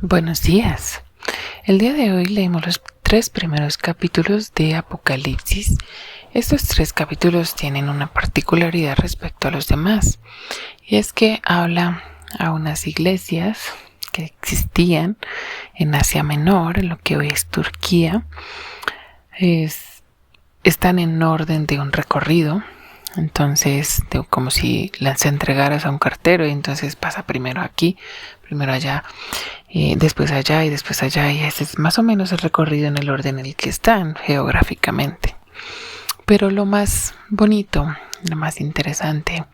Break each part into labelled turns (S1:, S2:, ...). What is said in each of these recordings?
S1: Buenos días. El día de hoy leemos los 3 primeros capítulos de Apocalipsis. Estos 3 capítulos tienen una particularidad respecto a los demás, y es que habla a unas iglesias que existían en Asia Menor, en lo que hoy es Turquía. Están en orden de un recorrido. Entonces, como si las entregaras a un cartero, y entonces pasa primero aquí, primero allá, después allá y después allá, y ese es más o menos el recorrido en el orden en el que están geográficamente. Pero lo más bonito, lo más interesante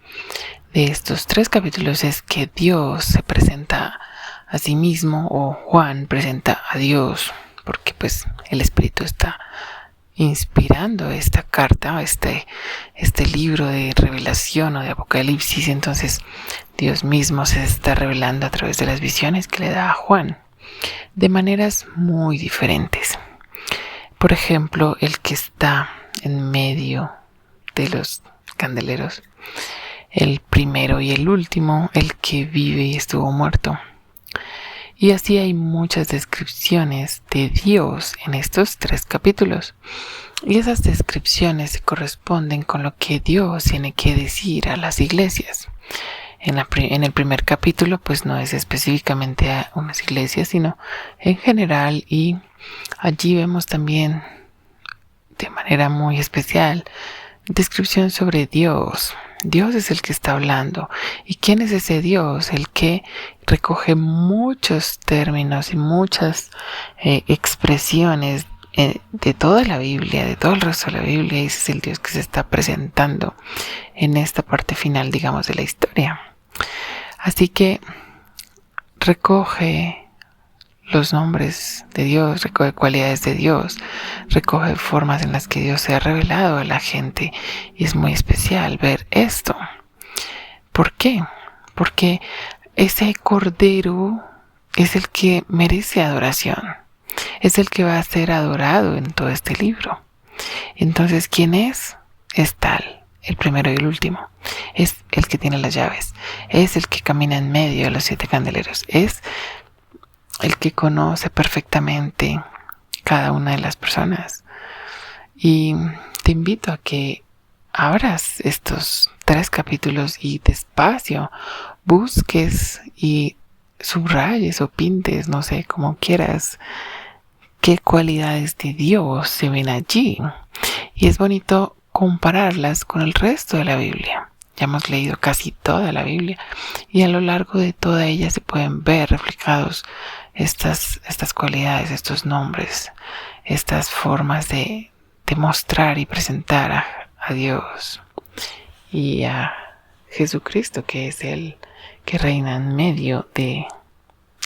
S1: de estos 3 capítulos es que Dios se presenta a sí mismo, o Juan presenta a Dios, porque pues el Espíritu está inspirando esta carta, este libro de revelación o de Apocalipsis. Entonces Dios mismo se está revelando a través de las visiones que le da a Juan de maneras muy diferentes. Por ejemplo, el que está en medio de los candeleros, el primero y el último, el que vive y estuvo muerto. Y así hay muchas descripciones de Dios en estos 3 capítulos. Y esas descripciones se corresponden con lo que Dios tiene que decir a las iglesias. En el primer capítulo, pues no es específicamente a unas iglesias, sino en general. Y allí vemos también, de manera muy especial, descripción sobre Dios. Dios es el que está hablando. ¿Y quién es ese Dios? El que recoge muchos términos y muchas expresiones de toda la Biblia, de todo el resto de la Biblia. Y ese es el Dios que se está presentando en esta parte final, digamos, de la historia. Así que recoge los nombres de Dios, recoge cualidades de Dios, recoge formas en las que Dios se ha revelado a la gente, y es muy especial ver esto. ¿Por qué? Porque ese Cordero es el que merece adoración, es el que va a ser adorado en todo este libro. Entonces, ¿quién es? Es tal, el primero y el último. Es el que tiene las llaves, es el que camina en medio de los 7 candeleros, es el que conoce perfectamente cada una de las personas. Y te invito a que abras estos 3 capítulos y despacio busques y subrayes o pintes, no sé, como quieras, qué cualidades de Dios se ven allí. Y es bonito compararlas con el resto de la Biblia. Ya hemos leído casi toda la Biblia, y a lo largo de toda ella se pueden ver reflejados estas cualidades, estos nombres, estas formas de mostrar y presentar a Dios y a Jesucristo, que es el que reina en medio de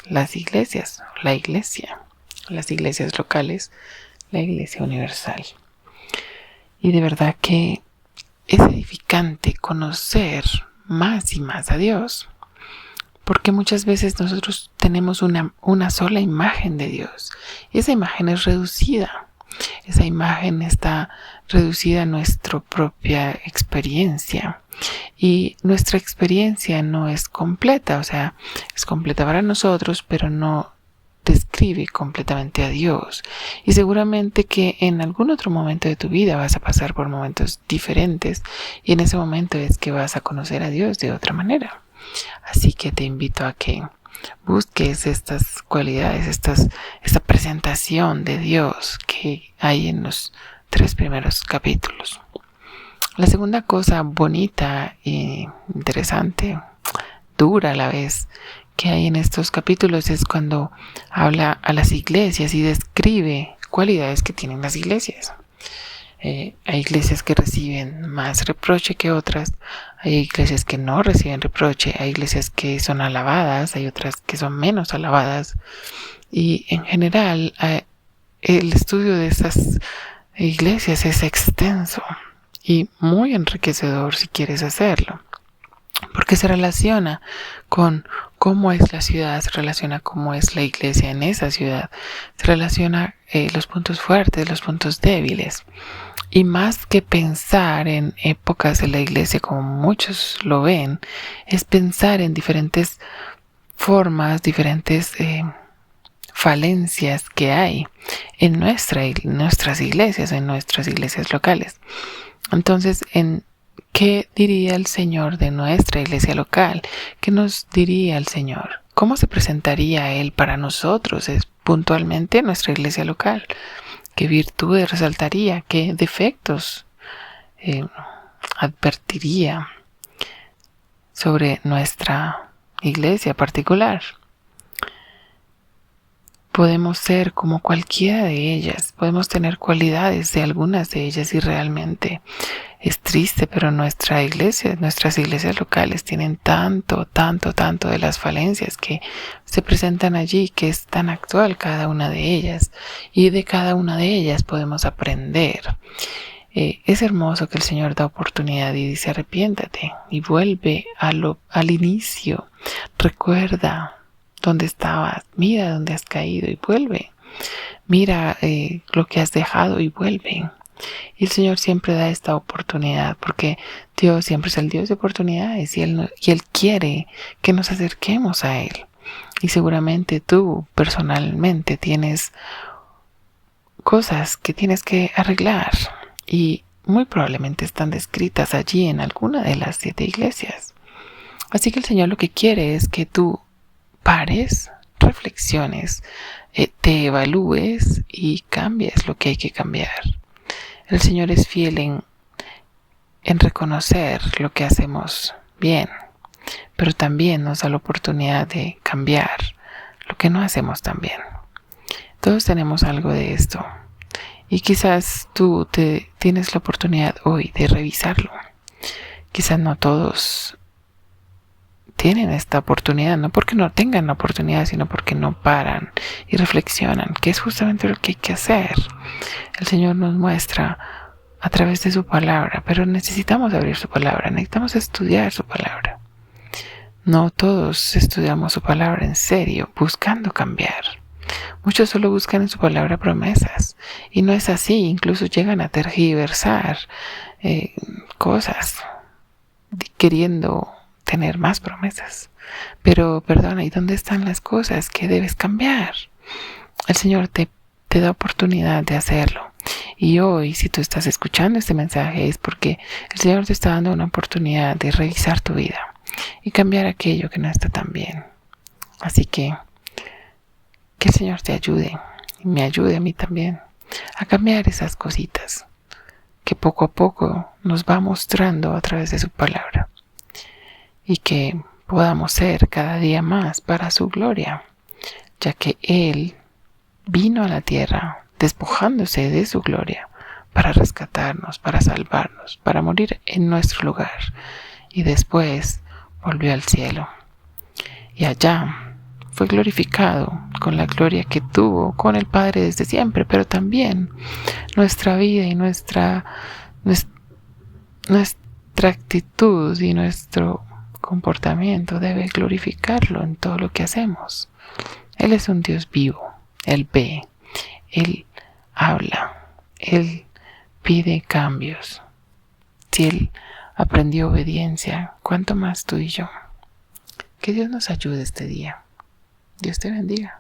S1: las iglesias, las iglesias locales, la iglesia universal. Y de verdad que es edificante conocer más y más a Dios, porque muchas veces nosotros tenemos una sola imagen de Dios, y esa imagen es reducida. Esa imagen está reducida a nuestra propia experiencia, y nuestra experiencia no es completa, o sea, es completa para nosotros, pero no describe completamente a Dios. Y seguramente que en algún otro momento de tu vida vas a pasar por momentos diferentes, y en ese momento es que vas a conocer a Dios de otra manera. Así que te invito a que busques estas cualidades, esta presentación de Dios que hay en los 3 primeros capítulos. La segunda cosa bonita e interesante, dura a la vez, que hay en estos capítulos es cuando habla a las iglesias y describe cualidades que tienen las iglesias. Hay iglesias que reciben más reproche que otras, hay iglesias que no reciben reproche, hay iglesias que son alabadas, hay otras que son menos alabadas, y en general el estudio de estas iglesias es extenso y muy enriquecedor si quieres hacerlo, porque se relaciona con cómo es la ciudad, se relaciona cómo es la iglesia en esa ciudad, se relaciona los puntos fuertes, los puntos débiles. Y más que pensar en épocas de la iglesia como muchos lo ven, es pensar en diferentes formas, diferentes falencias que hay en nuestras iglesias locales. Entonces, ¿qué diría el Señor de nuestra iglesia local? ¿Qué nos diría el Señor? ¿Cómo se presentaría Él para nosotros puntualmente nuestra iglesia local? ¿Qué virtudes resaltaría? ¿Qué defectos advertiría sobre nuestra iglesia particular? Podemos ser como cualquiera de ellas, podemos tener cualidades de algunas de ellas y realmente es triste, pero nuestras iglesias locales tienen tanto de las falencias que se presentan allí, que es tan actual cada una de ellas, y de cada una de ellas podemos aprender. Es hermoso que el Señor da oportunidad y dice: arrepiéntate y vuelve al inicio, recuerda dónde estabas, mira dónde has caído y vuelve, mira lo que has dejado y vuelve. Y el Señor siempre da esta oportunidad, porque Dios siempre es el Dios de oportunidades y Él quiere que nos acerquemos a Él. Y seguramente tú personalmente tienes cosas que tienes que arreglar y muy probablemente están descritas allí en alguna de las 7 iglesias. Así que el Señor lo que quiere es que tú pares, reflexiones, te evalúes y cambies lo que hay que cambiar. El Señor es fiel en reconocer lo que hacemos bien, pero también nos da la oportunidad de cambiar lo que no hacemos tan bien. Todos tenemos algo de esto y quizás tú tienes la oportunidad hoy de revisarlo. Quizás no todos tienen esta oportunidad, no porque no tengan la oportunidad, sino porque no paran y reflexionan, que es justamente lo que hay que hacer. El Señor nos muestra a través de su palabra, pero necesitamos abrir su palabra, necesitamos estudiar su palabra. No todos estudiamos su palabra en serio, buscando cambiar. Muchos solo buscan en su palabra promesas, y no es así, incluso llegan a tergiversar cosas, queriendo tener más promesas. Pero perdona, ¿y dónde están las cosas que debes cambiar? El Señor te da oportunidad de hacerlo. Y hoy, si tú estás escuchando este mensaje, es porque el Señor te está dando una oportunidad de revisar tu vida y cambiar aquello que no está tan bien. Así que el Señor te ayude y me ayude a mí también a cambiar esas cositas que poco a poco nos va mostrando a través de su palabra, y que podamos ser cada día más para su gloria, ya que Él vino a la tierra despojándose de su gloria para rescatarnos, para salvarnos, para morir en nuestro lugar, y después volvió al cielo y allá fue glorificado con la gloria que tuvo con el Padre desde siempre. Pero también nuestra vida y nuestra actitud y nuestro comportamiento debe glorificarlo en todo lo que hacemos. Él es un Dios vivo, Él ve, Él habla, Él pide cambios. Si Él aprendió obediencia, ¿cuánto más tú y yo? Que Dios nos ayude este día. Dios te bendiga.